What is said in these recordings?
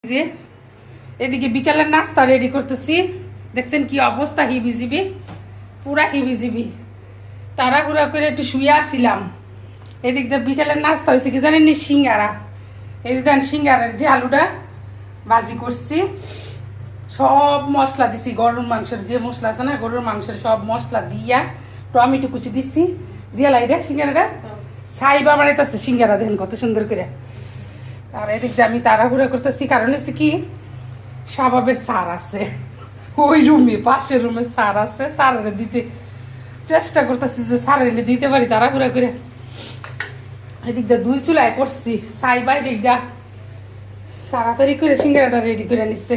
যে এদিকে বিকালের নাস্তা রেডি করতেছি। দেখছেন কি অবস্থা, হিবিজিবি, পুরা হিবিজিবি। তাড়াহুড়া করে একটু শুয়ে আসছিলাম। এদিক দিয়ে বিকালের নাস্তা হয়েছে কি জানেন, সিঙ্গারা। এই যে দেন সিঙ্গারের যে আলুটা ভাজি করছি, সব মশলা দিছি, গরুর মাংসের যে মশলা আছে না, গরুর মাংসের সব মশলা দিয়া টমেটো কুচি দিচ্ছি, দিয়া লাই দেখ সিঙ্গারাটা সাইবা বানাইতেছে। সিঙ্গারা দেখেন কত সুন্দর করে। আর এদিক দিয়ে আমি তাড়াহুড়া করতেছি, কারণ হচ্ছে কি স্বভাবের সার আছে ওই রুমে, পাশের রুমে সার আছে, সারের দিতে চেষ্টা করতেছি যে সারের দিতে পারি তাড়াহুড়া করে। এদিক দিয়ে দুই চুলায় করছি, সাইবা এদিক দিয়া তাড়াতাড়ি করে সিঙ্গারাটা রেডি করে নিচ্ছে।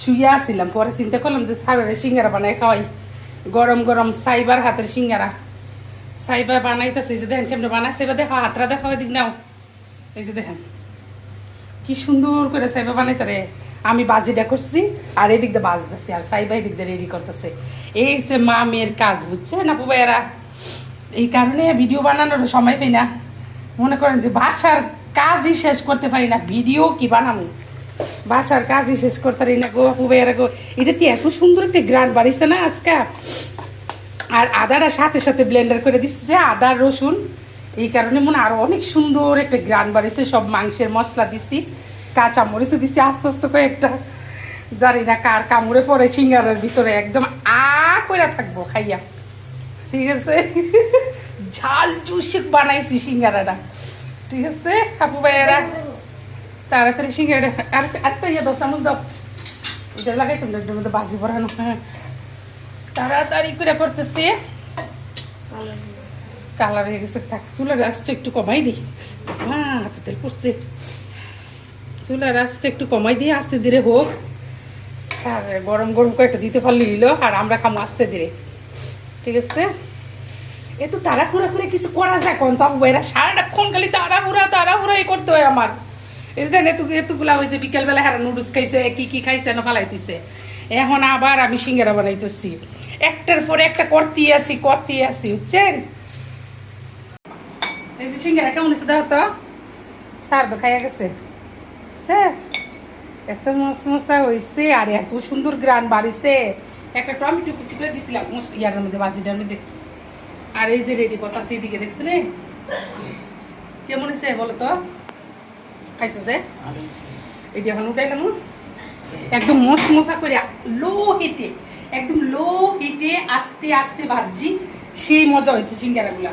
শুয়ে আসছিলাম, পরে চিন্তা করলাম যে সারের সিঙ্গারা বানাই খাওয়াই, গরম গরম সাইবার হাতের সিঙ্গারা। সাইবা বানাইতেছে, যে দেখেন কেমন বানাইছে, এবার দেখো হাতরা দেখাও, এদিক নাও, এই যে দেখেন কি সুন্দর করে সাইবা বানাইতে রে। আমি বাজিটা করছি আর এদিক দিয়ে বাজতেছি, আর সাইবা এদিক দিয়ে রেডি করতেছে। এই সে মা মেয়ের কাজ, বুঝছে না পুবাইয়েরা। এই কারণে ভিডিও বানানোর সময় পাই না, মনে করেন যে বাসার কাজই শেষ করতে পারি না, ভিডিও কি বানাবো, বাসার কাজই শেষ করতে পারি না গো পুবাইয়েরা গো। এটা কি এত সুন্দর একটা গ্রান বাড়িছে না আজকে। আর আদাটা সাথে সাথে ব্লেন্ডার করে দিচ্ছে, যে আদা রসুন, এই কারণে মনে আরো অনেক সুন্দর একটা গ্রান বাড়িছে। সব মাংসের মশলা দিছি, কাঁচা মরিচও দিছি আস্তে আস্তে কয়েকটা, জানি না কার কামড়ে পড়ে সিঙ্গারের ভিতরে, একদম করে থাকবো খাইয়া, ঠিক আছে। ঝাল জুসে বানাইছি সিঙ্গারাটা, ঠিক আছে আপু ভাইয়েরা। তাড়াতাড়ি সিঙ্গারা আরেকটা ইয়ে দাও, চামচ দাও, ওটা লাগাই তোমরা এটার মধ্যে বাজি পড়ানো। হ্যাঁ তাড়াতাড়ি করে করতেছে, কালার হয়ে গেছে। থাক, চুলার রাসটা একটু কমাই দিই, হাতে তেল পড়ছে, চুলার রাসটা একটু কমাই দিয়ে আস্তে ধীরে হোক। স্যার গরম গরম কয়েকটা দিতে পারলে নিল, আর আমরা খামো আস্তে ধীরে, ঠিক আছে। এ তো তাড়াহুড়া করে কিছু করা যায় কোন, তখন এরা সারাটাক্ষণ খালি তাড়াহুড়াই করতে হয় আমার। এই যে এতগুলা হয়েছে, বিকেলবেলা হারা নুডলস খাইছে, কি খাইছে না ফালাইতেছে। এখন আবার আমি সিঙ্গারা বানাইতেছি, একটার পর একটা করতেই আছি বুঝছেন। এই যে সিঙ্গারা কেমন হয়েছে দেখো তো, স্যার তো খাইয়া গেছে, এত মশমশা হয়েছে আর এত সুন্দর গ্রান বাড়িছে। একটা টমেটো কুচি করে দিছিলাম ইয়ার মধ্যে, বাজিটার মধ্যে। আর এই যে রেডি করতেছি, এদিকে দেখছেন কেমন হয়েছে বলো তো, খাইছো যে এটি এখন উঠাইলাম, একদম মশমশা করে লো হিটে, একদম লো হিটে আস্তে আস্তে ভাজি, সেই মজা হয়েছে সিঙ্গারাগুলা।